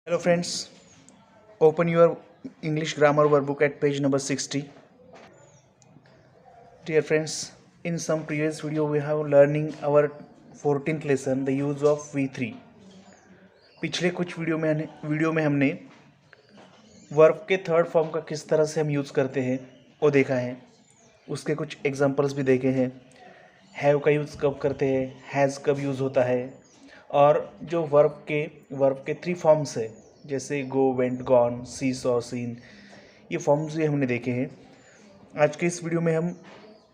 Hello friends, open your English grammar workbook at page number 60. Dear friends, in some previous video we have learning our 14th lesson the use of V3. पिछले कुछ video में हमने verb के third form का किस तरह से हम यूज़ करते हैं वो देखा है। उसके कुछ एग्जांपल्स भी देखे हैं। हैव का यूज़ कब करते हैं, हैज़ कब यूज़ होता है, और जो वर्ब के 3 फॉर्म्स है जैसे गो, वेंट, गॉन, सी, सॉ, सीन, ये फॉर्म्स भी हमने देखे हैं। आज के इस वीडियो में हम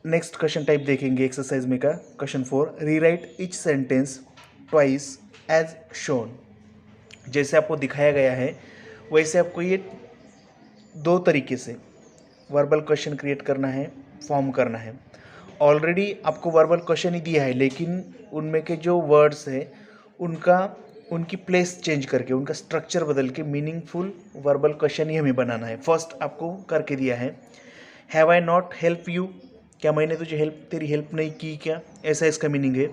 नेक्स्ट क्वेश्चन टाइप देखेंगे एक्सरसाइज में का question 4, rewrite each sentence twice as shown. जैसे आपको दिखाया गया है वैसे आपको ये 2 तरीके से वर्बल क्वेश्चन क्रिएट करना है, फॉर्म करना है। ऑलरेडी आपको वर्बल क्वेश्चन ही दिया है, लेकिन उनमें के जो वर्ड्स है उनकी प्लेस चेंज करके, उनका स्ट्रक्चर बदल के मीनिंगफुल वर्बल क्वेश्चन ही हमें बनाना है। फर्स्ट आपको करके दिया है, have I not help you, क्या मैंने तेरी हेल्प नहीं की क्या, ऐसा इसका मीनिंग है।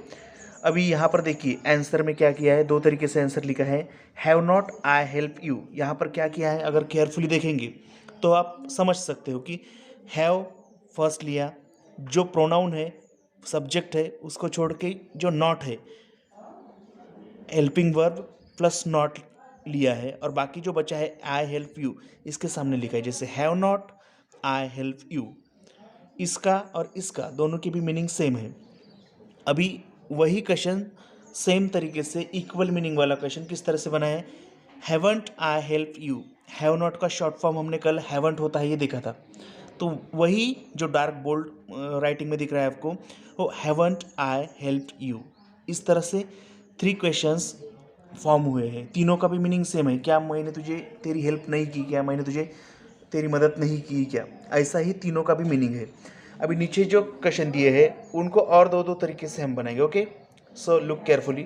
अभी यहाँ पर देखिए आंसर में क्या किया है, 2 तरीके से आंसर लिखा है। Have not I help you, यहाँ पर क्या किया है अगर केयरफुली देखेंगे तो आप समझ सकते हो कि हैव फर्स्ट लिया, जो प्रोनाउन है सब्जेक्ट है उसको छोड़ के जो नॉट है हेल्पिंग वर्ब प्लस नॉट लिया है, और बाकी जो बचा है आई हेल्प यू इसके सामने लिखा है। जैसे have not I help you, इसका और इसका दोनों की भी मीनिंग सेम है। अभी वही क्वेश्चन सेम तरीके से इक्वल मीनिंग वाला क्वेश्चन किस तरह से बना है, haven't I help you. Have not का शॉर्ट फॉर्म हमने कल हैवंट होता है ये देखा था, तो वही जो डार्क बोल्ड राइटिंग में दिख रहा है आपको वो हैवंट आई हेल्प यू। इस तरह से 3 क्वेश्चंस फॉर्म हुए हैं, तीनों का भी मीनिंग सेम है। क्या मैंने तेरी हेल्प नहीं की, क्या मैंने तेरी मदद नहीं की क्या, ऐसा ही तीनों का भी मीनिंग है। अभी नीचे जो क्वेश्चन दिए हैं उनको और 2 तरीके से हम बनाएंगे। Okay, so look carefully.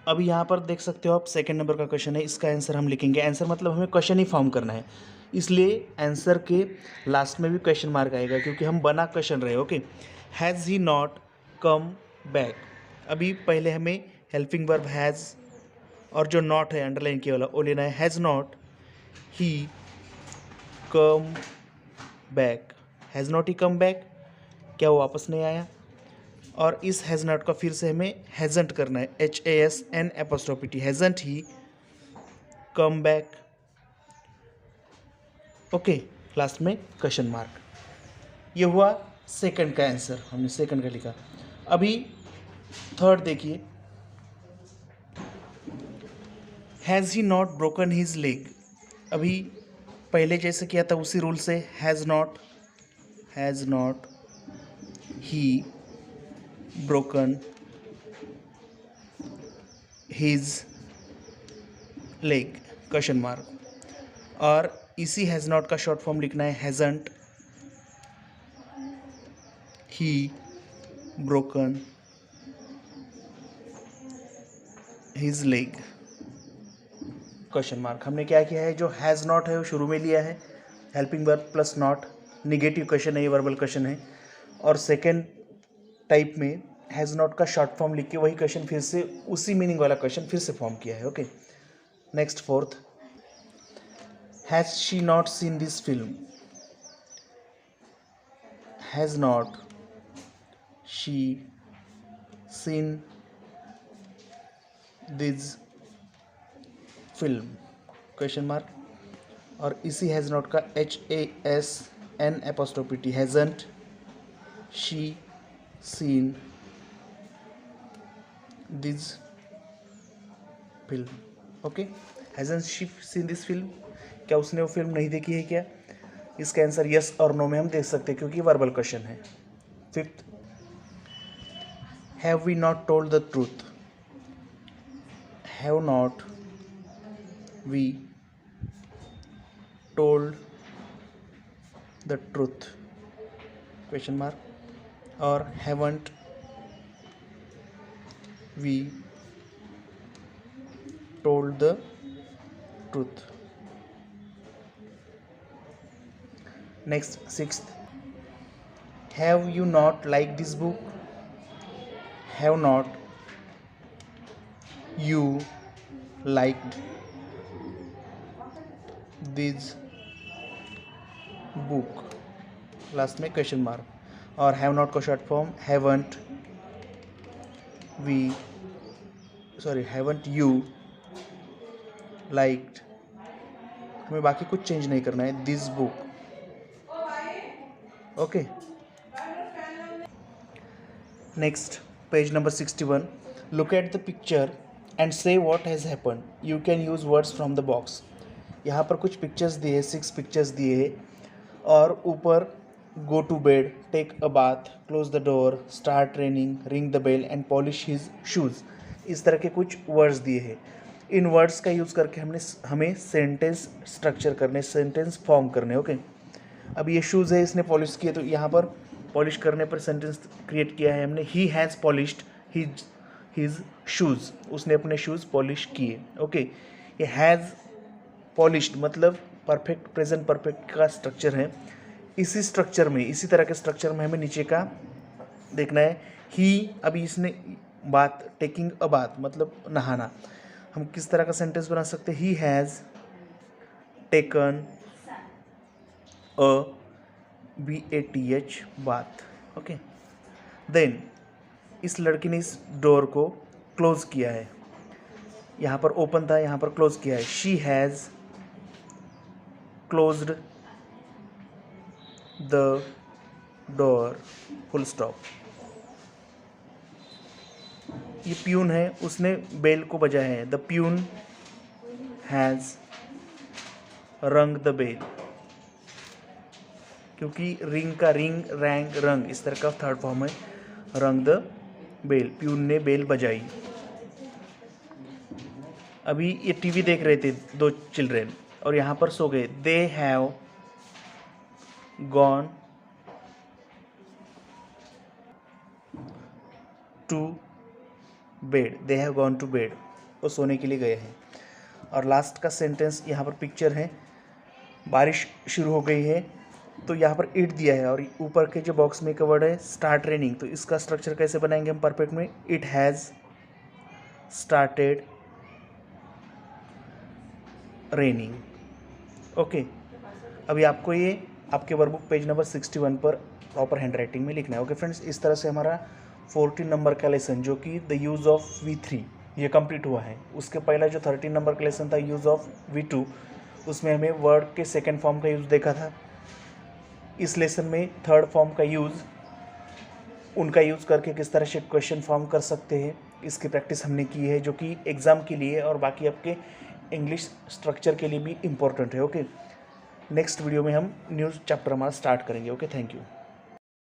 अभी यहाँ पर देख सकते हो आप, सेकंड नंबर का क्वेश्चन है, इसका आंसर हम लिखेंगे। आंसर मतलब हमें क्वेश्चन ही फॉर्म करना है, इसलिए आंसर के लास्ट में भी क्वेश्चन मार्क आएगा क्योंकि हम बना क्वेश्चन रहे। Okay, has he not come back. अभी पहले हमें हेल्पिंग वर्ब हैज़ और जो नॉट है अंडरलाइन किया वाला वो लेना है। Has not he come back, has not he come back, क्या वो वापस नहीं आया। और इस हैज़ नॉट का फिर से हमें हैज़ंट करना है, HASN', हैज़ंट ही कम बैक। ओके, लास्ट में क्वेश्चन मार्क। ये हुआ सेकंड का आंसर, हमने सेकंड का लिखा। अभी थर्ड देखिए, has he not broken his leg. अभी पहले जैसे किया था उसी रूल से, has not he broken his leg question mark, और इसी हैज़ नॉट का शॉर्ट फॉर्म लिखना है, hasn't he broken his leg question mark. हमने क्या किया है, जो हैज़ नॉट है वो शुरू में लिया है, helping verb plus not, negative question है ये, वर्बल क्वेश्चन है। और सेकेंड टाइप में हैज़ नॉट का शॉर्ट फॉर्म लिख के वही क्वेश्चन फिर से उसी मीनिंग वाला क्वेश्चन फिर से फॉर्म किया है। Okay, next fourth, has she not seen this film. Has not she seen this film question mark, और इसी हैज़ नॉट का HASN', hasn't she seen this film. Okay, hasn't she seen this film, क्या उसने वो film नहीं देखी है क्या। इसका आंसर यस और नो में हम देख सकते हैं क्योंकि वर्बल क्वेश्चन है। Fifth, have we not told the truth. Have not we told the truth question mark, और haven't we told the truth. Next sixth, have you not like this book. Have not you liked this book, last में question mark, और have not को short form haven't you liked. हमें बाकी कुछ change नहीं करना है, this book. Okay, next page number 61। Look at the picture and से what has happen, you can use words from the box. यहाँ पर कुछ पिक्चर्स दिए, 6 पिक्चर्स दिए हैं, और ऊपर go to bed, take a bath, close the door, start raining, ring the bell and polish his shoes, इस तरह के कुछ वर्ड्स दिए हैं। इन वर्ड्स का यूज़ करके हमें सेंटेंस स्ट्रक्चर करने, सेंटेंस फॉर्म करने। ओके, अब ये शूज़ है, इसने पॉलिश किए, तो यहाँ पर पॉलिश करने पर सेंटेंस क्रिएट किया है हमने, he has polished his shoes, उसने अपने शूज़ पॉलिश किए। ओके, ये हैज़ पॉलिश्ड मतलब परफेक्ट प्रेजेंट परफेक्ट का स्ट्रक्चर है। इसी स्ट्रक्चर में, इसी तरह के स्ट्रक्चर में हमें नीचे का देखना है। ही, अभी इसने बात, टेकिंग अ बात मतलब नहाना, हम किस तरह का सेंटेंस बना सकते हैं, he has taken a BATH बात। ओके, देन इस लड़की ने इस डोर को क्लोज किया है, यहाँ पर ओपन था, यहाँ पर क्लोज किया है, she has closed the door, full stop. ये प्यून है, उसने बेल को बजाया है, द प्यून हैज़ रंग द बेल, क्योंकि रिंग का रिंग, रैंग, रंग, इस तरह का थर्ड फॉर्म है, रंग द बेल, प्यून ने बेल बजाई। अभी ये टीवी देख रहे थे 2 चिल्ड्रेन और यहाँ पर सो गए, they have gone to bed, they have gone to bed, वो सोने के लिए गए हैं। और लास्ट का सेंटेंस, यहाँ पर पिक्चर है, बारिश शुरू हो गई है, तो यहाँ पर इट दिया है, और ऊपर के जो बॉक्स में वर्ड है स्टार्ट रेनिंग, तो इसका स्ट्रक्चर कैसे बनाएंगे हम परफेक्ट में, it has started raining. Okay, अभी आपको ये आपके वर्कबुक पेज नंबर 61 पर प्रॉपर हैंड राइटिंग में लिखना है। ओके फ्रेंड्स, इस तरह से हमारा 14 नंबर का लेसन जो कि द यूज़ ऑफ V3 ये कंप्लीट हुआ है। उसके पहला जो 13 नंबर का लेसन था यूज़ ऑफ V2, उसमें हमें वर्ड के सेकेंड फॉर्म का यूज़ देखा था। इस लेसन में थर्ड फॉर्म का यूज़, उनका यूज़ करके किस तरह से क्वेश्चन फॉर्म कर सकते हैं, इसकी प्रैक्टिस हमने की है, जो कि एग्ज़ाम के लिए और बाकी आपके इंग्लिश स्ट्रक्चर के लिए भी इम्पोर्टेंट है। ओके, नेक्स्ट वीडियो में हम न्यू चैप्टर हमारा स्टार्ट करेंगे। Okay, thank you.